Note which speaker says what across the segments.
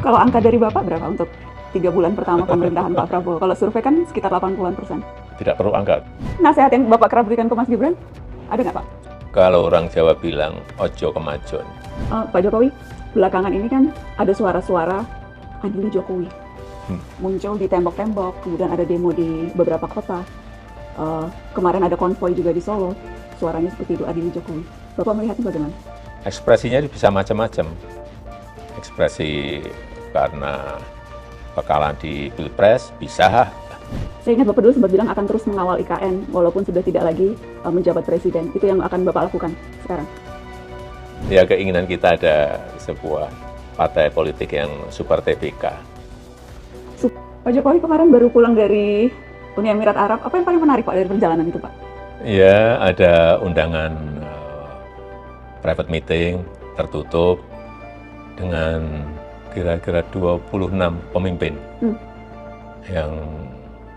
Speaker 1: Kalau angka dari Bapak berapa untuk 3 bulan pertama pemerintahan Pak Prabowo? Kalau survei kan sekitar 80-an%.
Speaker 2: Tidak perlu angka.
Speaker 1: Nasihat yang Bapak kerap berikan ke Mas Gibran, ada nggak Pak?
Speaker 2: Kalau orang Jawa bilang, ojo kemajon.
Speaker 1: Pak Jokowi, belakangan ini kan ada suara-suara adili Jokowi. Muncul di tembok-tembok, kemudian ada demo di beberapa kota. Kemarin ada konvoi juga di Solo, suaranya seperti itu, adili Jokowi. Bapak melihatnya bagaimana?
Speaker 2: Ekspresinya bisa macam-macam. Ekspresi karena kekalahan di Pilpres, bisa.
Speaker 1: Saya ingat Bapak dulu sempat bilang akan terus mengawal IKN, walaupun sudah tidak lagi menjabat presiden. Itu yang akan Bapak lakukan sekarang?
Speaker 2: Ya, keinginan kita ada sebuah partai politik yang super TBK.
Speaker 1: Pak Jokowi kemarin baru pulang dari Uni Emirat Arab. Apa yang paling menarik Pak dari perjalanan itu Pak?
Speaker 2: Ya, ada undangan private meeting tertutup dengan kira-kira 26 pemimpin. Yang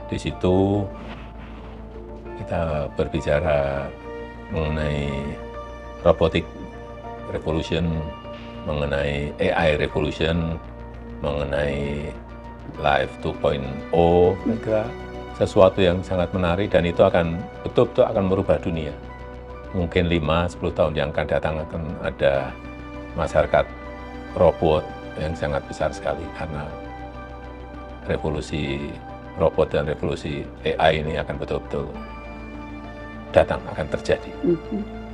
Speaker 2: di situ kita berbicara mengenai robotic revolution, mengenai AI revolution, mengenai Life 2.0, kira sesuatu yang sangat menarik dan itu akan betul-betul akan merubah dunia. Mungkin 5-10 tahun yang akan datang akan ada masyarakat robot yang sangat besar sekali karena revolusi robot dan revolusi AI ini akan betul-betul datang, akan terjadi.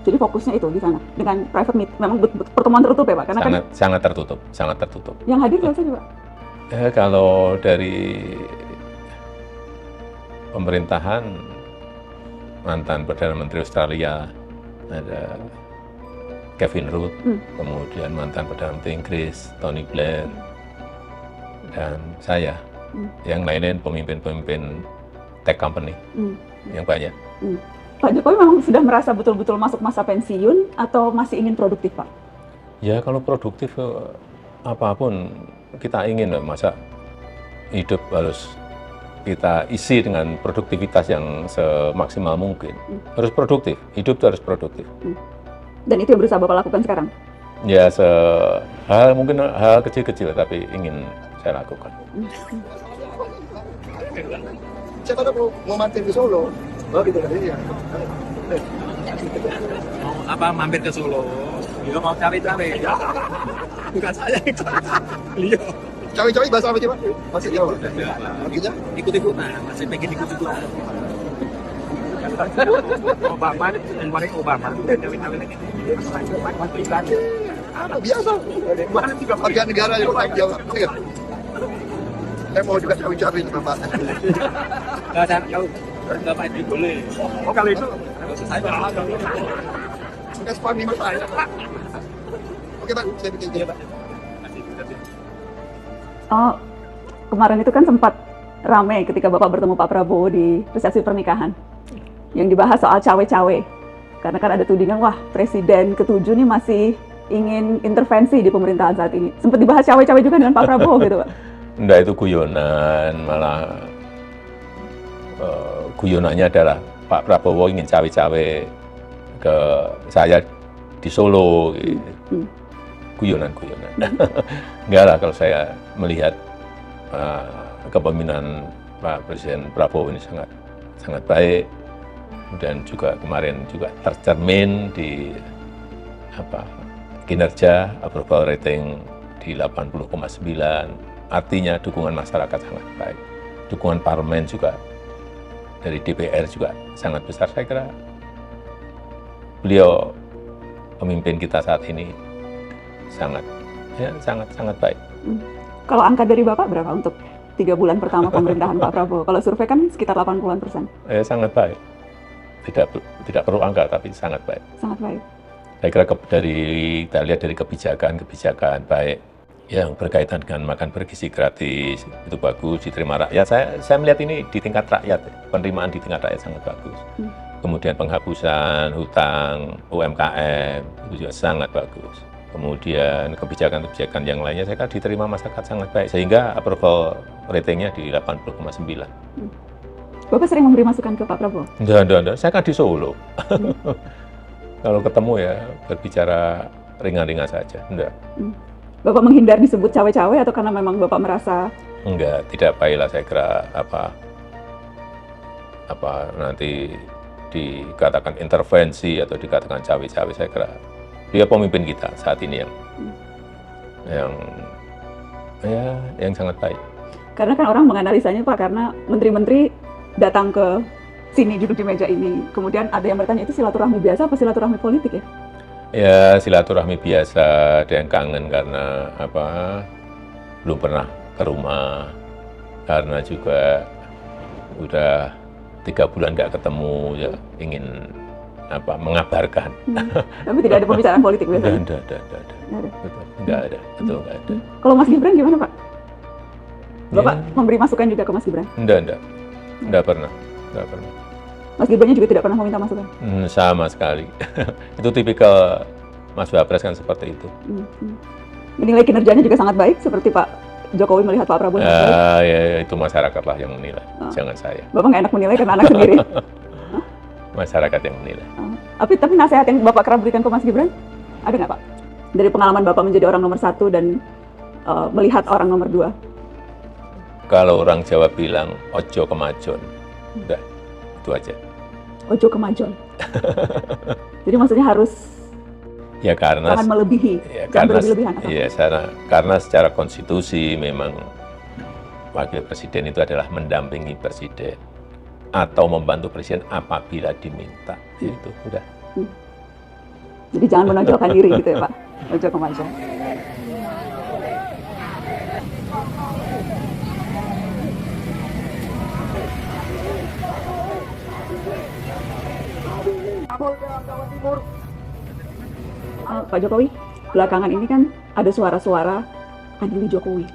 Speaker 1: Jadi fokusnya itu di sana dengan private meet, memang pertemuan tertutup ya Pak? Karena
Speaker 2: sangat tertutup, sangat tertutup.
Speaker 1: Yang hadir siapa saja Pak?
Speaker 2: Kalau dari pemerintahan, mantan Perdana Menteri Australia ada Kevin Rudd, kemudian mantan Perdana Menteri Inggris Tony Blair, dan saya. Yang lainnya pemimpin-pemimpin tech company yang banyak.
Speaker 1: Pak Jokowi memang sudah merasa betul-betul masuk masa pensiun atau masih ingin produktif Pak?
Speaker 2: Ya kalau produktif apapun kita ingin, masa hidup harus kita isi dengan produktivitas yang semaksimal mungkin. Harus produktif, hidup itu harus produktif.
Speaker 1: Dan itu yang berusaha Bapak lakukan sekarang?
Speaker 2: Ya mungkin hal kecil-kecil tapi ingin saya lakukan.
Speaker 3: Siapa tahu mau mampir ke Solo? Oh gitu kan ya.
Speaker 4: Mau mampir ke Solo? Beliau mau cawe-cawe. Bukan saya itu. Beliau.
Speaker 3: Cawe-cawe bahasa apa sih Pak? Masih Jawa. Artinya?
Speaker 4: Ikut-ikutan, masih pengen ikut-ikutan. Obama, kemarin Obama. Cawe-cawe lagi.
Speaker 3: Biasa. Warga negara yang orang Jawa. Saya mau juga cawe-cawe sama Pak.
Speaker 4: Nggak ada kalau Bapak itu boleh. Oh kalau itu saya
Speaker 3: Bukan spam nih Mas. Oke Pak, saya bikin dia Pak.
Speaker 1: Kemarin itu kan sempat ramai ketika Bapak bertemu Pak Prabowo di resepsi pernikahan. Yang dibahas soal cawe-cawe. Karena kan ada tudingan, wah Presiden ke-7 nih masih ingin intervensi di pemerintahan saat ini. Sempat dibahas cawe-cawe juga dengan Pak Prabowo gitu Pak?
Speaker 2: Enggak, itu guyonan, malah guyonannya adalah Pak Prabowo ingin cawe-cawe ke saya di Solo. Guyonan-guyonan. Enggak lah, kalau saya melihat kepemimpinan Pak Presiden Prabowo ini sangat baik dan juga kemarin juga tercermin di kinerja approval rating di 80,9. Artinya dukungan masyarakat sangat baik, dukungan parlemen juga dari DPR juga sangat besar. Saya kira beliau pemimpin kita saat ini sangat baik.
Speaker 1: Kalau angka dari Bapak berapa untuk 3 bulan pertama pemerintahan Pak Prabowo? Kalau survei kan sekitar 80-an%.
Speaker 2: Sangat baik. Tidak perlu angka, tapi sangat baik.
Speaker 1: Sangat baik.
Speaker 2: Saya kira kita lihat dari kebijakan baik yang berkaitan dengan makan bergizi gratis, itu bagus, diterima rakyat. Saya melihat ini di tingkat rakyat, penerimaan di tingkat rakyat sangat bagus. Kemudian penghapusan hutang UMKM, itu juga sangat bagus. Kemudian kebijakan-kebijakan yang lainnya saya kira diterima masyarakat sangat baik, sehingga approval ratingnya di 80,9.
Speaker 1: Bapak sering memberi masukan ke Pak Prabowo?
Speaker 2: Enggak. Saya kan di Solo. Kalau ketemu ya berbicara ringan-ringan saja. Enggak.
Speaker 1: Bapak menghindar disebut cawe-cawe atau karena memang Bapak merasa
Speaker 2: Enggak, tidak baiklah saya kira apa nanti dikatakan intervensi atau dikatakan cawe-cawe. Saya kira dia pemimpin kita saat ini yang sangat baik.
Speaker 1: karena kan orang menganalisanya Pak karena menteri-menteri datang ke sini duduk di meja ini. Kemudian ada yang bertanya itu silaturahmi biasa apa silaturahmi politik ya?
Speaker 2: Ya silaturahmi biasa, ada yang kangen karena belum pernah ke rumah, karena juga udah 3 bulan nggak ketemu, ya ingin mengabarkan.
Speaker 1: Tapi tidak ada pembicaraan politik biasanya?
Speaker 2: Nggak ada.
Speaker 1: Kalau Mas Gibran gimana Pak? Bapak memberi masukan juga ke Mas Gibran?
Speaker 2: Nggak pernah.
Speaker 1: Mas Gibrannya juga tidak pernah meminta masukan?
Speaker 2: Sama sekali. Itu tipikal Mas Wapres kan seperti itu.
Speaker 1: Menilai kinerjanya juga sangat baik, seperti Pak Jokowi melihat Pak Prabowo.
Speaker 2: Ya, itu masyarakat lah yang menilai, jangan saya.
Speaker 1: Bapak nggak enak menilai karena anak sendiri?
Speaker 2: Masyarakat yang menilai.
Speaker 1: Tapi nasihat yang Bapak kerap berikan ke Mas Gibran, ada nggak Pak? Dari pengalaman Bapak menjadi orang nomor 1 dan melihat orang nomor 2.
Speaker 2: Kalau orang Jawa bilang, ojo kemajon. Udah, itu aja.
Speaker 1: Ojo kemajon. Jadi maksudnya harus
Speaker 2: ya karena
Speaker 1: jangan melebihi, jangan berlebih-lebihan.
Speaker 2: Karena secara konstitusi memang wakil presiden itu adalah mendampingi presiden atau membantu presiden apabila diminta. Itu udah.
Speaker 1: Jadi jangan menonjolkan diri gitu ya Pak. Ojo kemajon. Pak Jokowi, belakangan ini kan ada suara-suara adili Jokowi.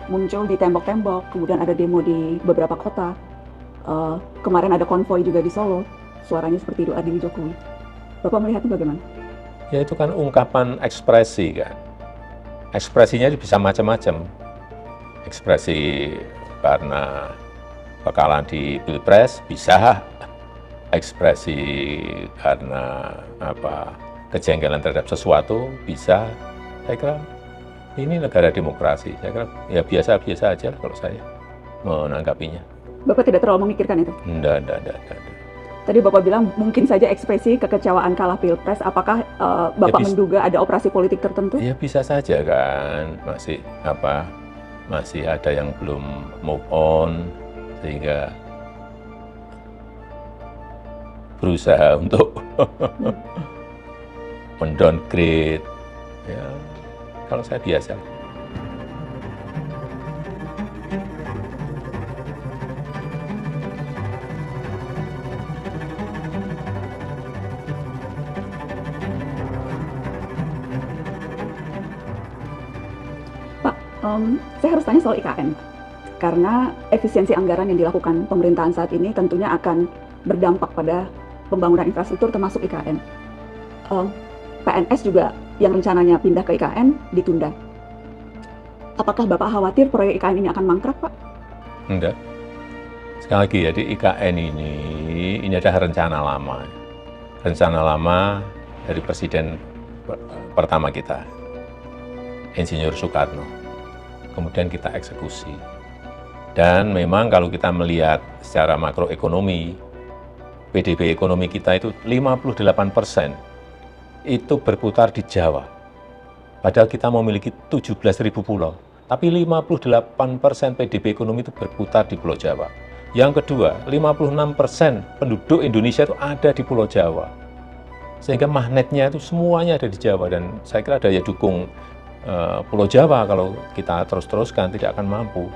Speaker 1: Muncul di tembok-tembok, kemudian ada demo di beberapa kota. Kemarin ada konvoi juga di Solo, suaranya seperti itu, adili Jokowi. Bapak melihatnya bagaimana?
Speaker 2: Ya itu kan ungkapan ekspresi kan. Ekspresinya bisa macam-macam. Ekspresi karena kekalahan di Pilpres bisa, ekspresi karena kejengkelan terhadap sesuatu bisa. Saya kira ini negara demokrasi. Saya kira ya biasa-biasa aja kalau saya menanggapinya.
Speaker 1: Bapak tidak terlalu memikirkan itu?
Speaker 2: Enggak.
Speaker 1: Tadi Bapak bilang mungkin saja ekspresi kekecewaan kalah Pilpres. Apakah Bapak menduga ada operasi politik tertentu?
Speaker 2: Ya bisa saja kan, masih ada yang belum move on sehingga berusaha untuk mendowngrade. Ya, kalau saya biasa.
Speaker 1: Saya harus tanya soal IKN, karena efisiensi anggaran yang dilakukan pemerintahan saat ini tentunya akan berdampak pada pembangunan infrastruktur termasuk IKN. PNS juga yang rencananya pindah ke IKN ditunda. Apakah Bapak khawatir proyek IKN ini akan mangkrak, Pak?
Speaker 2: Enggak. Sekali lagi ya, di IKN ini adalah rencana lama. Rencana lama dari Presiden pertama kita, Insinyur Soekarno. Kemudian kita eksekusi. Dan memang kalau kita melihat secara makroekonomi, PDB ekonomi kita itu 58% itu berputar di Jawa. Padahal kita memiliki 17.000 pulau. Tapi 58% PDB ekonomi itu berputar di Pulau Jawa. Yang kedua, 56% penduduk Indonesia itu ada di Pulau Jawa. Sehingga magnetnya itu semuanya ada di Jawa. Dan saya kira daya dukung Pulau Jawa kalau kita terus-teruskan tidak akan mampu.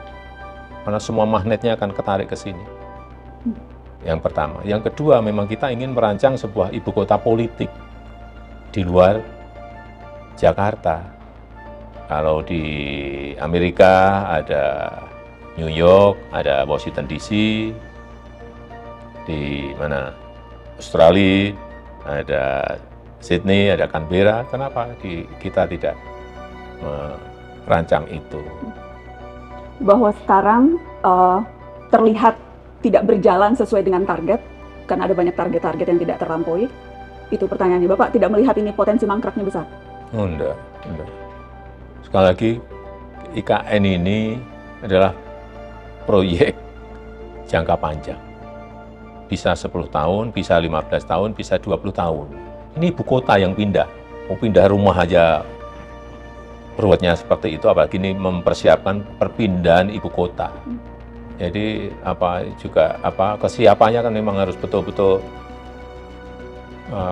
Speaker 2: Karena semua magnetnya akan ketarik ke sini. Yang pertama. Yang kedua, memang kita ingin merancang sebuah ibu kota politik di luar Jakarta. Kalau di Amerika ada New York, ada Washington DC, di mana Australia, ada Sydney, ada Canberra. Kenapa kita tidak merancang itu?
Speaker 1: Bahwa sekarang terlihat tidak berjalan sesuai dengan target, karena ada banyak target-target yang tidak terlampaui. Itu pertanyaannya, Bapak tidak melihat ini potensi mangkraknya besar?
Speaker 2: Oh, enggak. sekali lagi IKN ini adalah proyek jangka panjang. Bisa 10 tahun, bisa 15 tahun, bisa 20 tahun. Ini ibu kota yang pindah. Mau pindah rumah aja ruwetnya seperti itu, apalagi ini mempersiapkan perpindahan ibu kota. Jadi kesiapannya kan memang harus betul-betul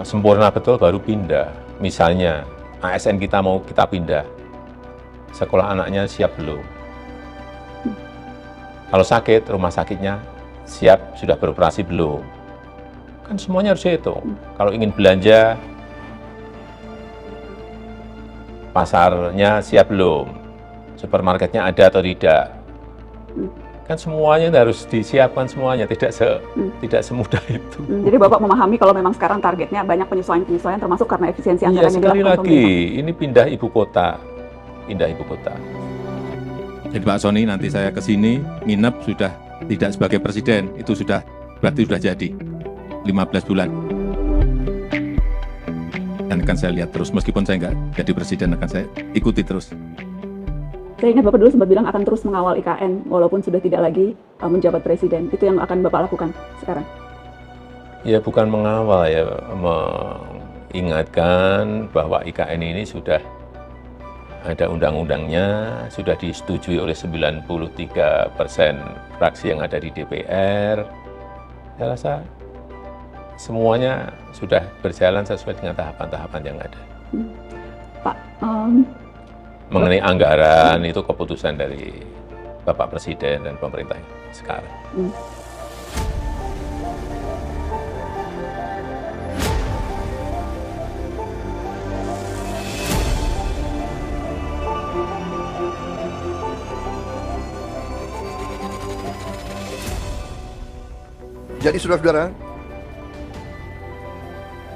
Speaker 2: sempurna betul baru pindah. Misalnya ASN kita mau kita pindah, sekolah anaknya siap belum? Kalau sakit, rumah sakitnya siap, sudah beroperasi belum? Kan semuanya harus dihitung. Kalau ingin belanja, pasarnya siap belum? Supermarketnya ada atau tidak? Kan semuanya harus disiapkan semuanya, tidak semudah itu.
Speaker 1: Jadi Bapak memahami kalau memang sekarang targetnya banyak penyesuaian-penyesuaian termasuk karena efisiensi
Speaker 2: Iya,
Speaker 1: anggaran yang
Speaker 2: sekali
Speaker 1: dilakukan
Speaker 2: lagi,
Speaker 1: pemerintah.
Speaker 2: ini pindah ibu kota.
Speaker 4: Jadi Pak Sony nanti saya ke sini nginep sudah tidak sebagai presiden, itu berarti sudah jadi 15 bulan. Dan akan saya lihat terus, meskipun saya nggak jadi presiden akan saya ikuti terus.
Speaker 1: Saya ingat Bapak dulu sempat bilang akan terus mengawal IKN walaupun sudah tidak lagi menjabat presiden. Itu yang akan Bapak lakukan sekarang?
Speaker 2: Ya bukan mengawal ya, mengingatkan bahwa IKN ini sudah ada undang-undangnya, sudah disetujui oleh 93% fraksi yang ada di DPR. Saya rasa semuanya sudah berjalan sesuai dengan tahapan-tahapan yang ada.
Speaker 1: Pak,
Speaker 2: Mengenai anggaran itu keputusan dari Bapak Presiden dan pemerintah sekarang.
Speaker 3: Jadi saudara-saudara,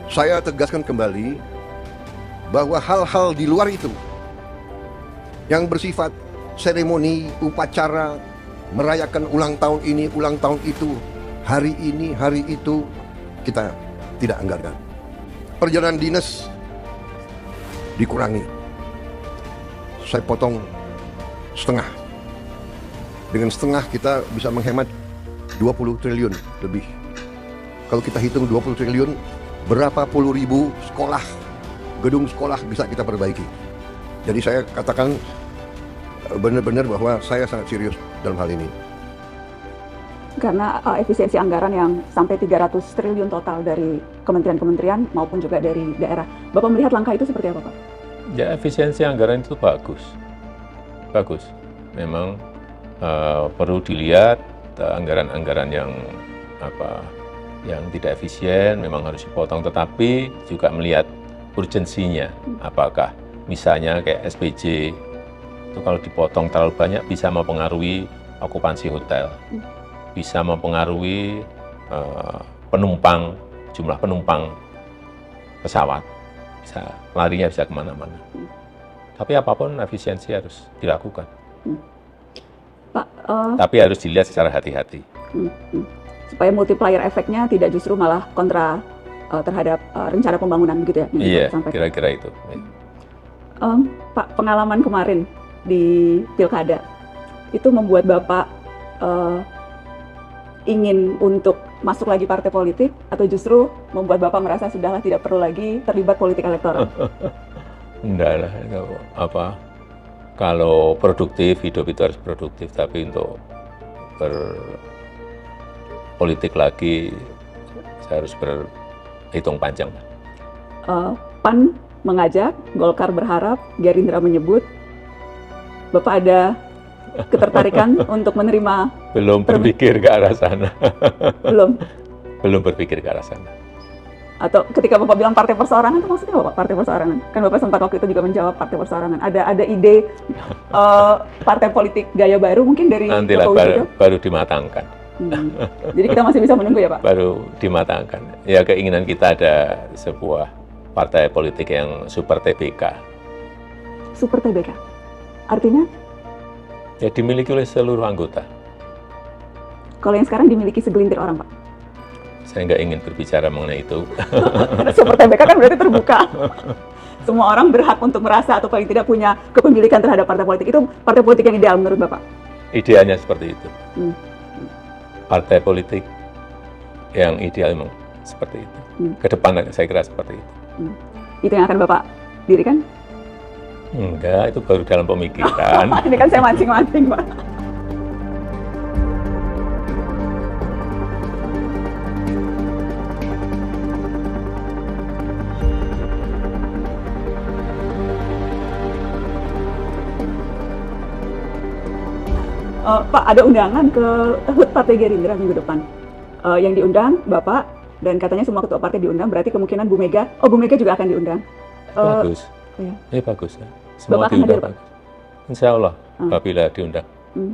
Speaker 3: saya tegaskan kembali bahwa hal-hal di luar itu yang bersifat seremoni, upacara, merayakan ulang tahun ini, ulang tahun itu, hari ini, hari itu, kita tidak anggarkan. Perjalanan dinas dikurangi. Saya potong setengah. Dengan setengah kita bisa menghemat 20 triliun lebih. Kalau kita hitung 20 triliun, berapa puluh ribu sekolah, gedung sekolah bisa kita perbaiki. Jadi saya katakan benar-benar bahwa saya sangat serius dalam hal ini.
Speaker 1: karena efisiensi anggaran yang sampai 300 triliun total dari kementerian-kementerian maupun juga dari daerah. Bapak melihat langkah itu seperti apa, Pak?
Speaker 2: Ya, efisiensi anggaran itu bagus. Bagus. Memang perlu dilihat anggaran-anggaran yang tidak efisien memang harus dipotong, tetapi juga melihat urgensinya. Apakah misalnya kayak SPJ itu kalau dipotong terlalu banyak bisa mempengaruhi okupansi hotel, bisa mempengaruhi penumpang, jumlah penumpang pesawat, bisa larinya bisa kemana-mana. Tapi apapun efisiensi harus dilakukan.
Speaker 1: Pak,
Speaker 2: tapi harus dilihat secara hati-hati.
Speaker 1: Supaya multiplier efeknya tidak justru malah kontra terhadap rencana pembangunan begitu ya?
Speaker 2: Iya, kira-kira itu.
Speaker 1: Pak, pengalaman kemarin di Pilkada itu membuat Bapak ingin untuk masuk lagi partai politik atau justru membuat Bapak merasa sudahlah tidak perlu lagi terlibat politik elektoral?
Speaker 2: Enggak lah, kalau produktif, hidup itu harus produktif, tapi untuk berpolitik lagi, saya harus berhitung panjang.
Speaker 1: PAN mengajak, Golkar berharap, Gerindra menyebut, Bapak ada ketertarikan untuk menerima?
Speaker 2: Belum berpikir ke arah sana. Belum berpikir ke arah sana.
Speaker 1: Atau ketika Bapak bilang partai perseorangan, itu maksudnya apa, Pak? Partai perseorangan? Kan Bapak sempat waktu itu juga menjawab partai perseorangan. Ada ide partai politik gaya baru mungkin dari
Speaker 2: nantilah
Speaker 1: Jokowi
Speaker 2: baru dimatangkan.
Speaker 1: Jadi kita masih bisa menunggu ya, Pak?
Speaker 2: Baru dimatangkan. Ya, keinginan kita ada sebuah partai politik yang super TBK.
Speaker 1: Super TBK? Artinya?
Speaker 2: Ya, dimiliki oleh seluruh anggota.
Speaker 1: Kalau yang sekarang dimiliki segelintir orang, Pak?
Speaker 2: Saya nggak ingin berbicara mengenai itu.
Speaker 1: Karena super TBK kan berarti terbuka. Semua orang berhak untuk merasa atau paling tidak punya kepemilikan terhadap partai politik. Itu partai politik yang ideal menurut Bapak?
Speaker 2: Idealnya seperti itu.
Speaker 1: Hmm.
Speaker 2: Partai politik yang ideal memang seperti itu. Ke depan saya kira seperti itu.
Speaker 1: Itu yang akan Bapak dirikan?
Speaker 2: Enggak, itu baru dalam pemikiran.
Speaker 1: Ini kan saya mancing-mancing, Pak. Pak, ada undangan ke HUT Partai Gerindra minggu depan. Yang diundang Bapak dan katanya semua ketua partai diundang, berarti kemungkinan Bu Mega juga akan diundang.
Speaker 2: Bagus.
Speaker 1: Iya.
Speaker 2: Ini bagus ya. Semua
Speaker 1: Bapak akan
Speaker 2: diundang
Speaker 1: hadir, Pak?
Speaker 2: bagus. Insya Allah, apabila diundang,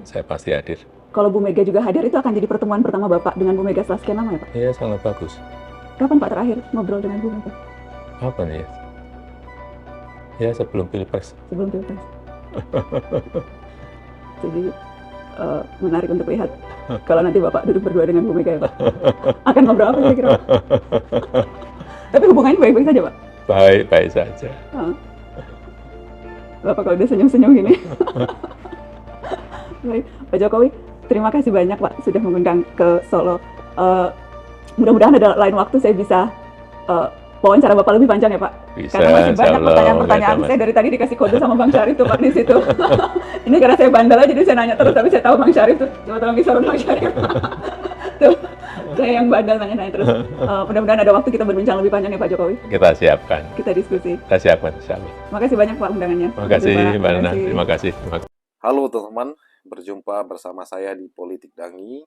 Speaker 2: saya pasti hadir.
Speaker 1: Kalau Bu Mega juga hadir, itu akan jadi pertemuan pertama Bapak dengan Bu Mega setelah sekian lama ya, Pak?
Speaker 2: Iya, sangat bagus.
Speaker 1: Kapan Pak terakhir ngobrol dengan Bu Mega?
Speaker 2: Apa nih ya? Ya, sebelum Pilpres.
Speaker 1: Sebelum Pilpres. Jadi menarik untuk lihat kalau nanti Bapak duduk berdua dengan Bu Mega ya, Pak. Akan ngobrol apa kira-kira, Pak? Tapi hubungannya baik-baik saja, Pak?
Speaker 2: Baik-baik saja.
Speaker 1: Bapak kalau udah senyum-senyum gini. Baik, Pak Jokowi, terima kasih banyak Pak sudah mengundang ke Solo. Mudah-mudahan ada lain waktu saya bisa wawancara Bapak lebih panjang ya Pak.
Speaker 2: Bisa,
Speaker 1: Karena masih banyak
Speaker 2: insyaallah,
Speaker 1: pertanyaan-pertanyaan.
Speaker 2: Mas.
Speaker 1: Saya dari tadi dikasih kode sama Bang Syarif tuh Pak di situ. Ini karena saya bandel aja, jadi saya nanya terus, tapi saya tahu Bang Syarif tuh. Coba tolong disorot Bang Syarif. Tuh, saya yang bandel nanya-nanya terus. Mudah-mudahan ada waktu kita berbincang lebih panjang ya Pak Jokowi.
Speaker 2: Kita siapkan.
Speaker 1: Kita diskusi.
Speaker 2: Kita siapkan, insya Allah.
Speaker 1: Makasih banyak Pak undangannya.
Speaker 2: Terima kasih,
Speaker 1: Pak.
Speaker 2: Mbak Nana. Terima kasih.
Speaker 5: Halo teman-teman, berjumpa bersama saya di Politik Dangi.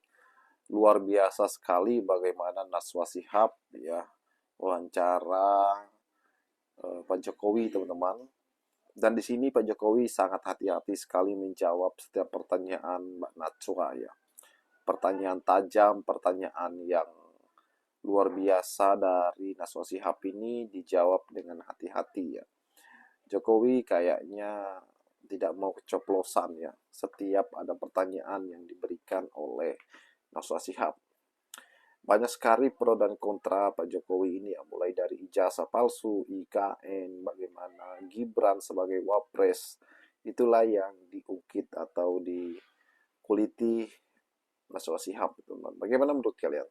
Speaker 5: Luar biasa sekali bagaimana Najwa Shihab ya wawancara Pak Jokowi teman-teman. Dan di sini Pak Jokowi sangat hati-hati sekali menjawab setiap pertanyaan Mbak Najwa ya. Pertanyaan tajam, pertanyaan yang luar biasa dari Najwa Shihab ini dijawab dengan hati-hati ya. Jokowi kayaknya tidak mau kecoplosan ya setiap ada pertanyaan yang diberikan oleh Najwa Shihab. Banyak sekali pro dan kontra Pak Jokowi ini ya, mulai dari ijazah palsu, IKN, bagaimana Gibran sebagai wapres, itulah yang diungkit atau dikuliti Najwa Shihab, teman-teman. Bagaimana menurut kalian?